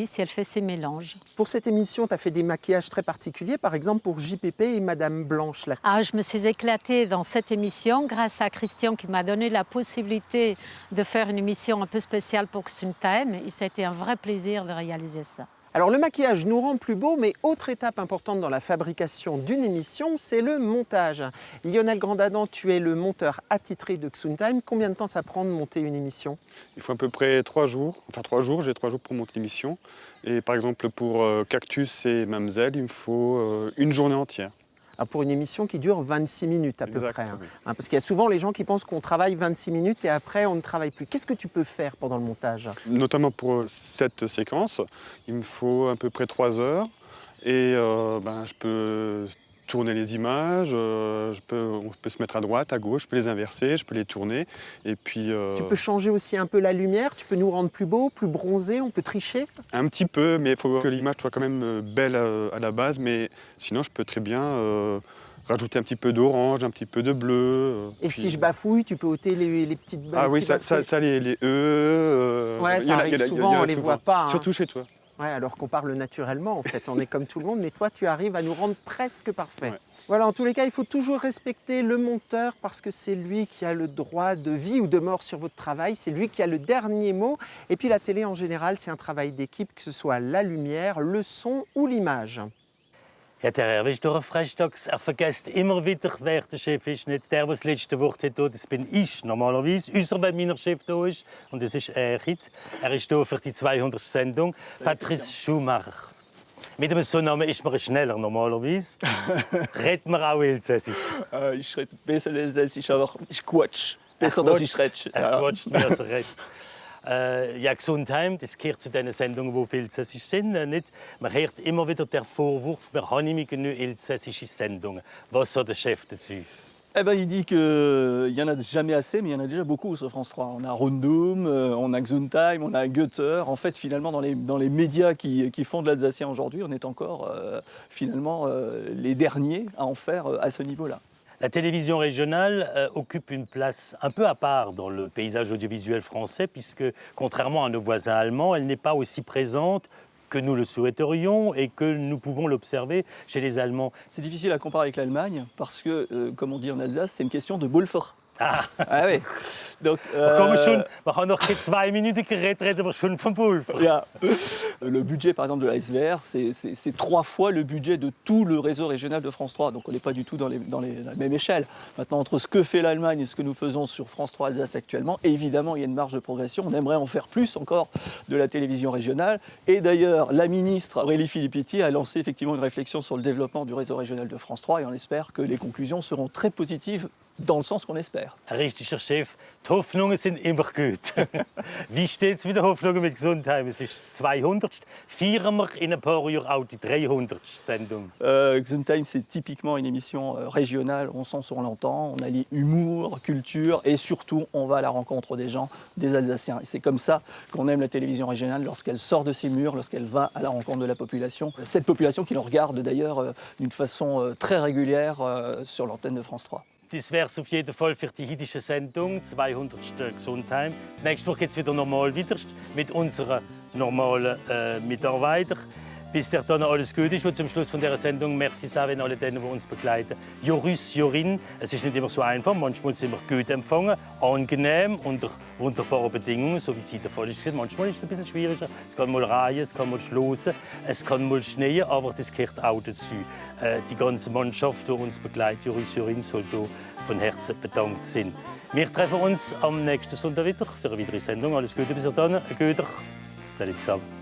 épices et elle fait ses mélanges. Pour cette émission, tu as fait des maquillages très particuliers, par exemple pour JPP et Madame Blanche. Là. Ah, je me suis éclatée dans cette émission grâce à Christian qui m'a donné la possibilité de faire une émission un peu spéciale pour Gesundheim et ça a été un vrai plaisir de réaliser ça. Alors le maquillage nous rend plus beaux, mais autre étape importante dans la fabrication d'une émission, c'est le montage. Lionel Grandadam, tu es le monteur attitré de Gesundheim. Combien de temps ça prend de monter une émission? Il faut à peu près 3 jours. Enfin 3 jours, j'ai 3 jours pour monter l'émission. Et par exemple pour Cactus et Mamzelle, il me faut une journée entière. Pour une émission qui dure 26 minutes à peu Exact, près. oui. Parce qu'il y a souvent les gens qui pensent qu'on travaille 26 minutes et après on ne travaille plus. Qu'est-ce que tu peux faire pendant le montage? Notamment pour cette séquence, il me faut à peu près 3 heures. Et je peux tourner les images, on peut se mettre à droite, à gauche, je peux les inverser, je peux les tourner. Et puis, Tu peux changer aussi un peu la lumière, tu peux nous rendre plus beaux, plus bronzés, on peut tricher? un petit peu, mais il faut que l'image soit quand même belle à la base. Mais sinon, je peux très bien rajouter un petit peu d'orange, un petit peu de bleu. Et puis, si je bafouille, tu peux ôter les petites... Ah oui, petits bafouilles. ça les E... Ouais, ça arrive souvent, on les voit pas. Surtout chez toi. Ouais, alors qu'on parle naturellement, en fait, on est comme tout le monde, mais toi, tu arrives à nous rendre presque parfaits. Ouais. Voilà, en tous les cas, il faut toujours respecter le monteur parce que c'est lui qui a le droit de vie ou de mort sur votre travail, c'est lui qui a le dernier mot. Et puis la télé, en général, c'est un travail d'équipe, que ce soit la lumière, le son ou l'image. Ja, der Herr ist durch einen Freistags. Er vergisst immer wieder, wer der Chef ist. Nicht der, der das letzte Wort hat. Das bin ich normalerweise. Außer wenn mein Chef da ist. Und das ist Erich. Er ist hier für die 200. Sendung. Patrice Schumacher. Mit einem so Namen ist man schneller normalerweise. Redet man auch Elsässisch? Ich rede besser Elsässisch, aber ich quatsch besser, dass ich rede. Er quatscht mehr, als er redet. Ja, Gesundheim, das gehört zu den Sendungen, die viel Elsässisch sind. Nicht? Man hört immer wieder den Vorwurf, wir haben nicht genug elsässische Sendungen. Was sagt der Chef dazu? Eh ben, il dit qu'il n'y en a jamais assez, mais il y en a déjà beaucoup sur France 3. On a Rundum, on a Gesundheim, on a Goethe. En fait, finalement, dans les médias qui font de l'alsacien aujourd'hui, on est encore finalement les derniers à en faire à ce niveau-là. La télévision régionale occupe une place un peu à part dans le paysage audiovisuel français, puisque, contrairement à nos voisins allemands, elle n'est pas aussi présente que nous le souhaiterions et que nous pouvons l'observer chez les Allemands. C'est difficile à comparer avec l'Allemagne parce que, comme on dit en Alsace, c'est une question de Bolfer. Ah oui. Donc, wir haben noch 2 Minuten geredet, reden wir schon vom Pulver. Ja. Le budget, par exemple, de la SVR, c'est 3 fois le budget de tout le réseau régional de France 3. Donc on n'est pas du tout dans la même échelle. Maintenant, entre ce que fait l'Allemagne et ce que nous faisons sur France 3 Alsace actuellement, évidemment, il y a une marge de progression. On aimerait en faire plus encore de la télévision régionale. Et d'ailleurs, la ministre Aurélie Filippetti a lancé effectivement une réflexion sur le développement du réseau régional de France 3 et on espère que les conclusions seront très positives dans le sens qu'on espère. Ein richtiger Chef, die Hoffnungen sind immer gut. Wie steht es mit den Hoffnungen mit Gesundheim? Es ist 200. Feiern wir in ein paar Jahren auch die 300. Sendung? Gesundheim, c'est typiquement une émission régionale, on sent sur l'entend, on allie humour, culture et surtout on va à la rencontre des gens, des Alsaciens. Et c'est comme ça qu'on aime la télévision régionale, lorsqu'elle sort de ses murs, lorsqu'elle va à la rencontre de la population. Cette population qui nous regarde d'ailleurs d'une façon très régulière sur l'antenne de France 3. Das wäre es auf jeden Fall für die heutige Sendung, 200. Gesundheim. Nächste Woche geht es wieder normal weiter mit unseren normalen Mitarbeitern. Bis dann alles gut ist. Und zum Schluss von dieser Sendung merci sagen alle denen, die uns begleiten. Joris, Jorin, es ist nicht immer so einfach. Manchmal sind wir gut empfangen, angenehm, unter wunderbaren Bedingungen, so wie es hier der Fall ist. Manchmal ist es ein bisschen schwieriger. Es kann mal reihen, es kann mal schlossen, es kann mal schneien, aber das gehört auch dazu. Die ganze Mannschaft, die uns begleitet, Joris, Jorin, soll hier von Herzen bedankt sein. Wir treffen uns am nächsten Sonntag wieder für eine weitere Sendung. Alles Gute bis dahin. Göder. Salut zusammen.